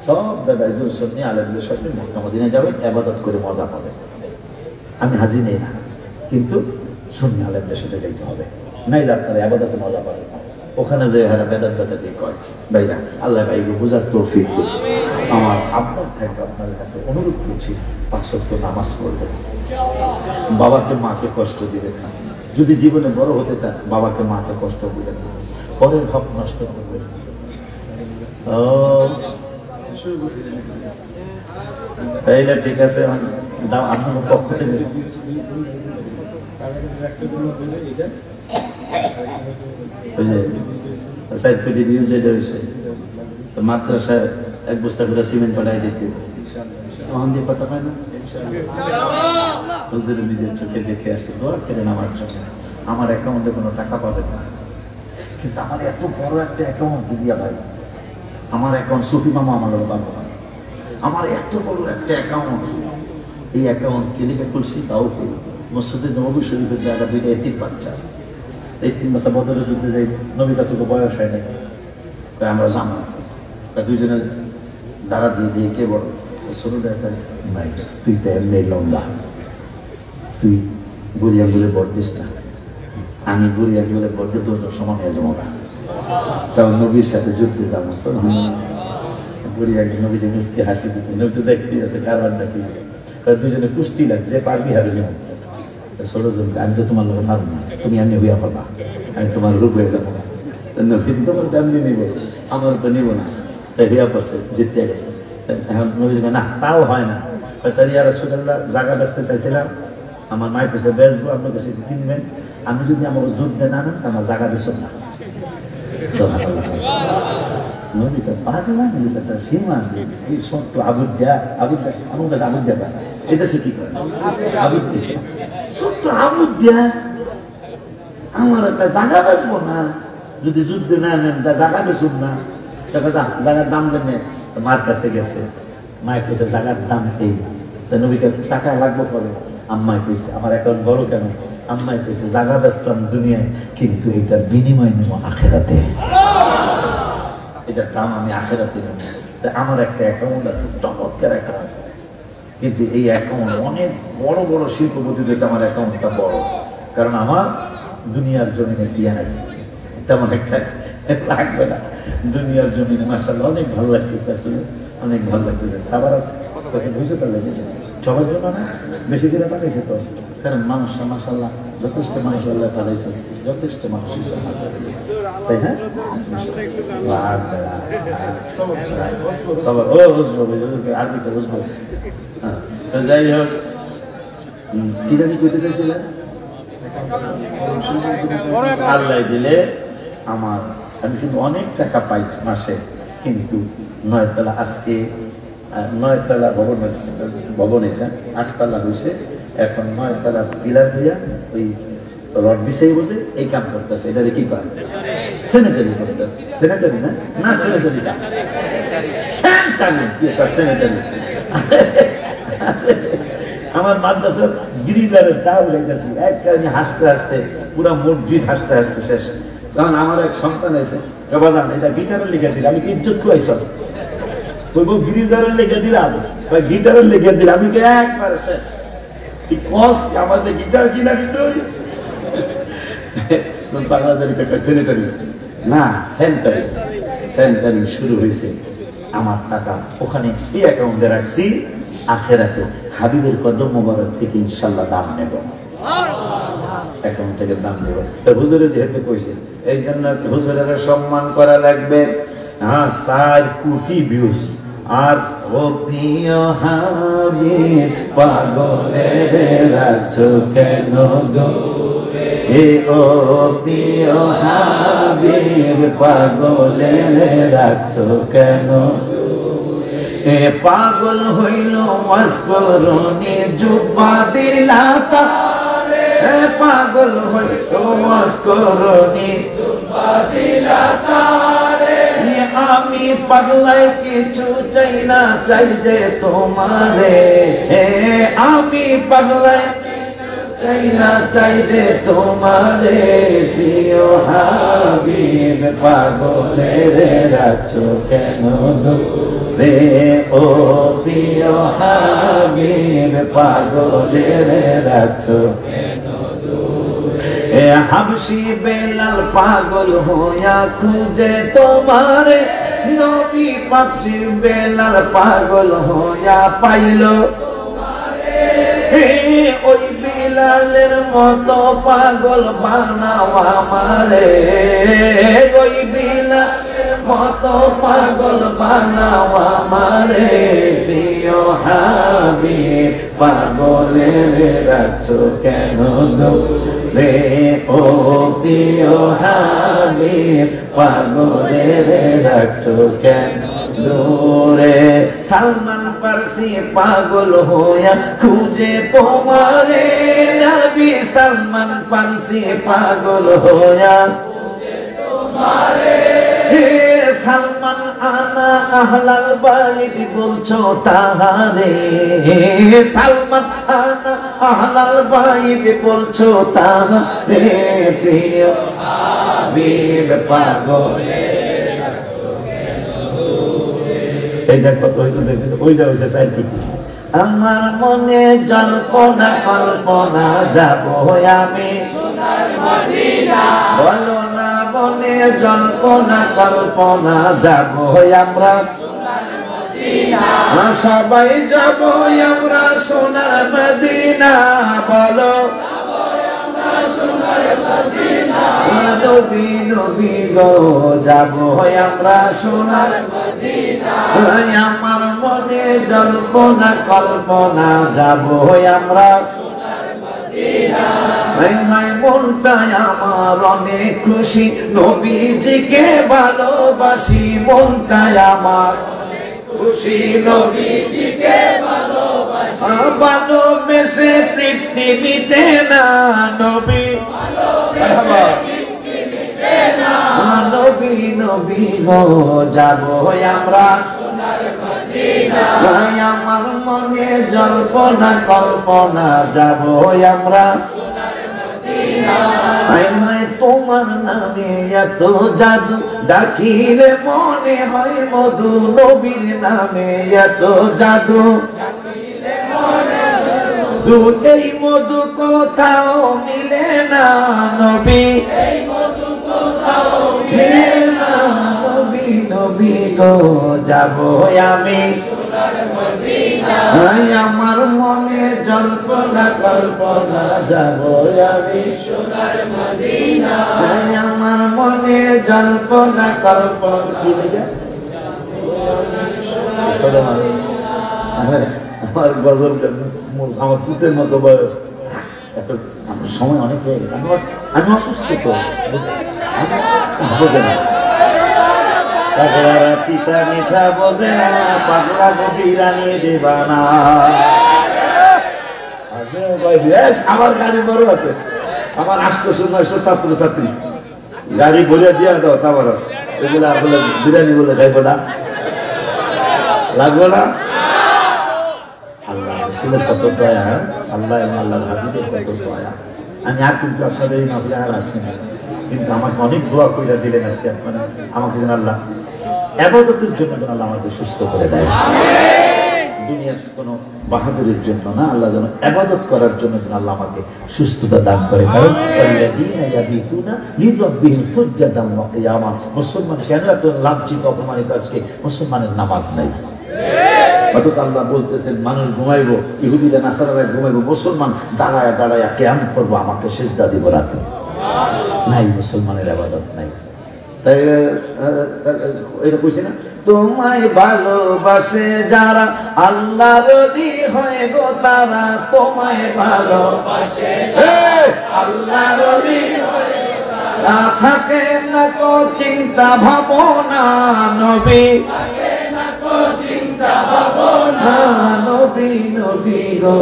সব দাদাই দর্শন নিয়ে আলেমদের সাথে মক্কা মদিনায় যাবেন, ইবাদত করে মজা পাবে। আমি হাজি নেই না, কিন্তু সুন্নি আলেমদের সাথে যাইতে হবে, নাইলে আপনারা ইবাদতে মজা পাবেন। ওখানে যে হারা বেদাত বেদাতি কয়, ভাইরা আল্লাহ ভাইকে বোঝার তৌফিক দিন। আমার আপনার থাকবে, আপনার কাছে অনুরোধ করছি, 5 ওয়াক্ত নামাজ পড়বেন, বাবাকে মাকে কষ্ট দিবেন না। যদি জীবনে বড় হতে চান, বাবাকে মাকে কষ্ট দিবেন না, পরের হক নষ্ট করবেন। তাইলে ঠিক আছে, দাও আপনার পক্ষ থেকে মাদ্রাসায় 1 বস্তা করে সিমেন্ট পাঠাই দিতে কথা পায় না। নিজের চোখে দেখে আসছে, দোয়া করেন আমার জন্য। আমার অ্যাকাউন্টে কোনো টাকা পাবেন না, কিন্তু আমার এত বড় একটা অ্যাকাউন্ট দিয়া ভাই, আমার অ্যাকাউন্ট সুফি মামা আমার পাবো না। আমার এত বড় একটা অ্যাকাউন্ট, এই অ্যাকাউন্ট কেলিকে খুলছি, তাও মসজিদে নবী শরীফের জায়গা 2টা এতিম বাচ্চা, 3 বাচ্চা বদরের যুদ্ধে যাই, নবীটা তো বয়স হয় নাই, আমরা জানা দুইজনের দ্বারা দিয়ে কে বড় ছোটটা একটা নাই, তুই তো এমনি লম্বা, তুই বুড়ি আঙ্গুলে বর দিস না, আমি বুড়ি আঙ্গুলে বর দিয়ে তোর সমান হয়ে যাবো না, কারণ নবীর সাথে যুদ্ধে যাবো। বুড়ি আঙ্গুল নবী যে মুসকে হাসি দিত, নবী তো দেখতেই আছে, কারবার দেখি, দুজনে কুস্তি লাগছে, পারবি হারে নেব। ছোট জন, আমি তো তোমার লোক মারব না, তুমি এমনি হইয়া পারবা, আমি তোমার রূপ হয়ে যাবো না, তোমার এমনি নিব, আমার তো নিব না। তাই হইয়া পড়ছে, জিততে গেছে। এখন নবী না, তাও হয় না। তাই আর রাসূলুল্লাহ জায়গা বেচতে চাইছিলাম, আমার মায়ের কাছে বেচবো, আপনার কাছে কিনবেন, আমি যদি আমার যুদ্ধে না নেন, আমার জায়গা বেচব না। নবীটা পাগলা, নবীটা তার সীমা আছে, এই সত্য আবুদ্যা, আমার কাছে আবুদ্যা পায়, এটা সে কি করে আবুদ্যা, সত্য আবুদ্যা, আমার একটা জায়গা বেচবো না, যদি যুদ্ধে না নেন তা জায়গা বেচুন না। জায়গার দাম জেনে মার কাছে গেছে, মায়ের কাছে জায়গার দাম এই, তা নবীকে টাকা লাগবো পরে, আম্মাই কইছে আমার অ্যাকাউন্ট বড় কেন, আম্মাই কইছে জায়গা বেচতাম দুনিয়ায়, কিন্তু এটার বিনিময় নেব আখেরাতে, এটার দাম আমি আখেরাতে নেব। আমার একটা অ্যাকাউন্ট আছে, চমৎকার অ্যাকাউন্ট, কিন্তু এই অ্যাকাউন্ট অনেক বড় বড় শিল্পপতি রয়েছে, আমার অ্যাকাউন্টটা বড়, কারণ আমার দুনিয়ার জমিনে দিয়া নাই, তেমন একটা লাগবে না দুনিয়ার জমিনে। মাশাআল্লাহ অনেক ভালো লাগতেছে, আসলে অনেক ভালো লাগতেছে। খাবার বুঝতে পারলে সবার জন্য না, বেশি দিনে পাঠাইছে তো, কারণ মানুষ মাশাআল্লাহ যথেষ্ট মানুষ আল্লাহ পাঠাইছে, যথেষ্ট মানুষ তাই না? আরবিটা বুঝবো। যাই হোক, কি জানি কইতে চাইছিলেন? আল্লাহ দিলে আমার, আমি কিন্তু অনেক টাকা পাই মাসে, কিন্তু 9 তলা, আজকে 9 তলা ভবন, এটা 8 তলা হয়েছে, এখন 9 তলা পিলার হইয়া ওই রড বিছাই বসে এই কাম করতেছে। এটা কি করে? স্যানিটারি করতেছে। স্যানিটারি না, না স্যানিটারি না, স্যানিটারি। আমার মাদ্রাসার গিরিজারের টাও লেগেছে, একটা হাসতে হাসতে পুরা মসজিদ হাসতে হাসতে শেষ। তখন আমার এক সন্তান আছে, বাজান এটা গিটারের লিখে দিলে, আমি কি ইজ্জত খুয়াইছ? বলবো গিরিজারের লিখে দিলাম বা গিটারের লিখে দিলাম, আমি একবারে শেষ। তুই কস আমাদের গিটার কিনা দিত স্যানিটারি না, স্যানিটারি। স্যানিটারি শুরু হয়েছে। আমার টাকা ওখানে এই অ্যাকাউন্টে রাখছি, আখেরাতে হাবিবের কদম মোবারক থেকে ইনশাল্লাহ দাম নেব, অ্যাকাউন্ট থেকে দাম নেব। হুজুরে যেহেতু কইছে, এই জন্য হুজুরের সম্মান করা লাগবে। হ্যাঁ, 4 কোটি ভিউজ। আর ও প্রিয় হাবিব পাগলের আছো কেন দূরে, এ ও প্রিয় হাবিব পাগলের আছো কেন দূরে, এ পাগল হইল মস্করণে জুব্বা দিলা তারে, এ পাগল হইল মস্করণে জুব্বা দিলা তারে, আমি পাগলাই কিছু চাই না, চাই যে তোমারে, আমি পাগলাই চাই না, চাই যে তোমারে, প্রিয় হাবিব পাগলের আছো কেন দূরে, ও প্রিয় হাবিব পাগলের আছো কেন দূরে, হাবশি বেলাল পাগল হইয়া খুঁজে তোমারে, নবী পাপসি বেলাল পাগল হইয়া পাইল তোমারে, ওই বিলালের মতো পাগল বানাও আমারে, ওই বিলালের মতো পাগল বানাও আমারে, প্রিয় হাবিব পাগলের আছো কেন দূরে, ও প্রিয় হাবিব পাগলের আছো কেন দূরে, সালমান ফারসি পাগল হইয়া খুঁজে তোমারে, নবী সালমান ফারসি পাগল হইয়া খুঁজে তোমারে, সালমান আনা আহলাল বাইত বলছো তাহারে, সালমান আনা আহলাল বাইত বলছো তাহারে, প্রিয় হাবিব পাগলের আছো কেন দূরে, এইটা কত হয়েছে দেখুন, ওইটা হয়েছে 4 কোটি। আমার মনে জল্পনা কল্পনা যাব আমি সোনার মদিনা, বলো না মনে জল্পনা কল্পনা যাব আমরা সোনার মদিনা, সবাই যাব আমরা সোনার মদিনা, বলো নবী নবী গো যাব আমরা সোনার মদিনা, আমার মনে জল্পনা কল্পনা যাব আমরা সোনার মদিনা, মনটা আমার অনেক খুশি, নবীজিকে ভালোবাসি, মনটা আমার অনেক খুশি, নবীজিকে ভালোবাসি, ভালোবেসে তৃপ্তি মিটে না, নবী নবী নবী গো যাব আমরা সোনার মদিনা, আমার মনে জল্পনা কল্পনা যাব আমরা সোনার মদিনা, তোমার নামে এত জাদু, ডাকিলে মনে হয় মধু, নবীর নামে এত জাদু, ডাকিলে মনে হয় মধু, এই মধু কোথাও মিলে না, নবী এই মধু কোথাও মিলে না, নবী নবী গো যাব আমি সোনার মদিনা, আমার মনে জল্পনা কল্পনা যাব আমি সোনার মদিনা আমার মনে জল্পনা কল্পনা আমার গজল আমার পুতের মতো বয়স এত সময় অনেক হয়ে গেছে আমি অসুস্থ তো বোঝে না পিঠা মিঠা বোঝে না পাগলা বিরানি দেবানা আমার গাড়ি বড় আছে আমার 800-900 ছাত্রছাত্রী গাড়ি ভরে দিয়া দাও তারপর এগুলো আসলে বিরিয়ানি বলে খাইবো না লাগবো না আল্লাহ রসুলের কত দয়া আল্লাহ এবং আল্লাহ হাবিবের কত দয়া আমি আর কিন্তু আপনাদের এই মাহফিলে আর আসি না কিন্তু আমাকে অনেক দোয়া কইরা দিলেন আজকে আপনারা আমাকে যেন আল্লাহ ইবাদতের জন্য যেন আল্লাহ আমাকে সুস্থ করে দেয় দুনিয়ার কোনো বাহাদুরের জন্য না আল্লাহ যেন ইবাদত করার জন্য যেন আল্লাহ আমাকে সুস্থতা দান করে কারণ আল্লাযীনা ইয়াবিতুনা লিরাব্বিহিম সুজদান ওয়া কিয়ামা মুসলমান কেন এত লাঞ্ছিত অপমানিত আজকে মুসলমানের নামাজ নাই অথচ আল্লাহ বলতেছেন মানুষ ঘুমাইবো ইহুদিরা নাসারারা ঘুমাইবো মুসলমান দাঁড়ায়া দাঁড়ায়া কিয়াম করবো আমাকে সিজদা দিব রাতে নাই মুসলমানের ইবাদত নাই তাই এটা কইছে না তোমায় ভালোবাসে যারা আল্লাহর ওলি হয় গো তারা তোমায় ভালোবাসে আল্লাহর ওলি হয় না থাকে না কো চিন্তা ভাবনা নবী থাকে না কো চিন্তা ভাবনা নবী নবী গো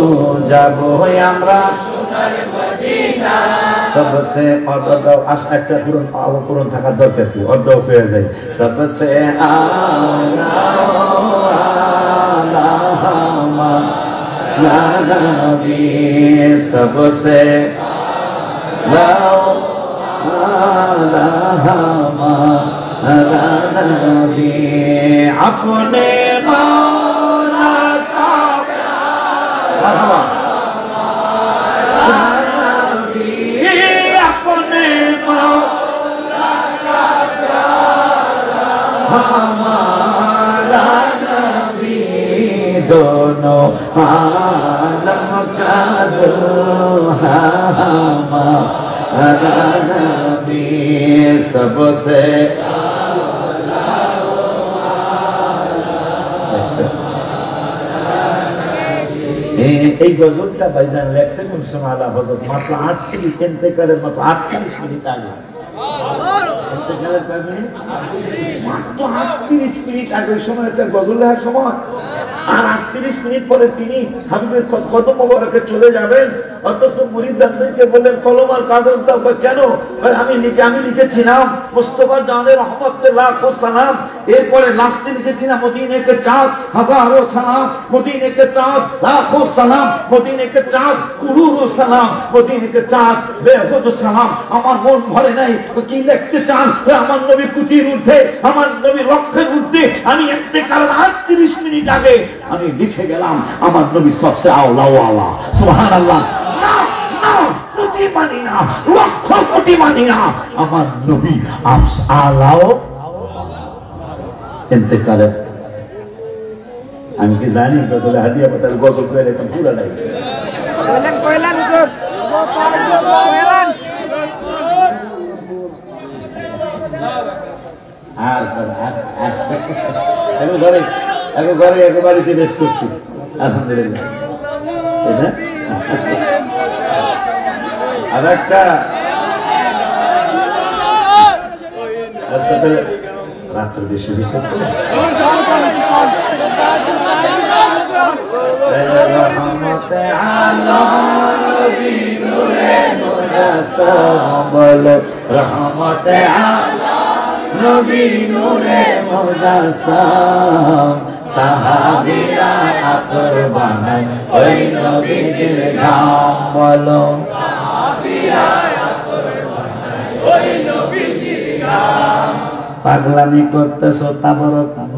যাবো আমরা সোনার মদিনা सबसे একটা পুরন থাকার দরকার কি অর্ধ পেয়ে যায় सबसे आला नबी सबसे नबी अपने मौला का हमारा नबी दोनों आलम का दुल्हा हमारा नबी सबसे এই গজলটা ভাইজান লেখছেন মুসলমান হযরত মাত্র 38 ইন্তেকালের মাত্র 38 মিনিট আগে মাত্র 38 মিনিট আগে সময় একটা গজল লেখার সময় আর 38 মিনিট পরে তিনি হাবিবের কদম মোবারকে চলে যাবেন অথচ মুরিদদেরকে বললেন কলম আর কাগজ দাও কেন আমি লিখেছিলাম মুস্তাফা জানের রহমতের লাখো সালাম এরপরে লাস্টে লিখেছিলাম মদিনে কে চাঁদ হাজারো সালাম মদিনে কে চাঁদ লাখো সালাম মদিনে কে চাঁদ কুরুরু সালাম মদিনে কে চাঁদ বেহুদ সালাম আমার মন ভরে নাই কি লিখতে চান আমার নবী কুটির ঊর্ধ্বে আমার নবী লক্ষ্যের ঊর্ধ্বে আমি ইন্তেকালের 38 মিনিট আগে আমি লিখে গেলাম আমার নবী সবচেয়ে আওলা ওয়ালা সুবহানাল্লাহ কোটি মানি না লক্ষ কোটি মানি না আমার নবী আলাও ইন্তেকালের আমি কি জানি গজলে হাদিয়া পাতার গজল করে এরকম পুরা নাই কইলেন একেবারে বেশ করছি আলহামদুলিল্লাহ আর একটা রাত্র বেশি বেশি রহমতে নবী নূরে মুজাসসাম সাহাবীরা আতর বানায় ওই নবীজির নাম বলো সাহাবীরা আতর বানায় ওই নবীজির নাম পাগলামি করতেছো তারপর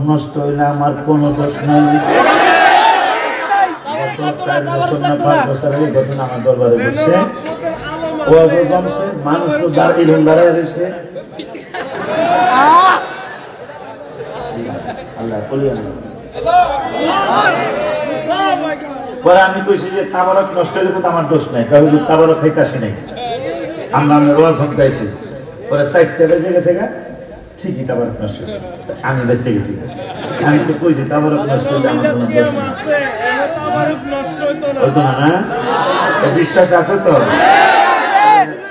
নষ্ট হইলে আমার কোনো দোষ নাই আমার দরবারে বসছে মানুষ দাঁড়ায় রয়েছে আল্লাহ পরে আমি কইছি যে তাবারক নষ্ট হইলে তো আমার দোষ নাই, কারণ তাবারক খাইতাছি নাই, আমরা রোজ হক গাইছি। পরে 4টা বেজে গেছে গা, ঠিকই তাবারক নষ্ট হয়েছে, আমি বেঁচে গেছি। আমি তো কইছি তাবারক নষ্ট হইলে আমার কোনো দোষ নাই, হইতো না না? বিশ্বাস আছে তো?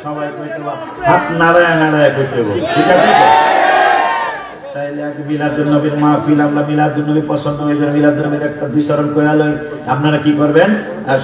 সবাই কইতে হাত নাড়ায় নাড়ায় কইতে, ঠিক আছে তো? তাইলে আগে মিলাদুন নবীর মাহফিল, আমরা মিলাদুন নবী পছন্দ হয়ে যাবে, মিলাদুন নবীর একটা 2 চরণ কইরা লই, আপনারা কি করবেন? আর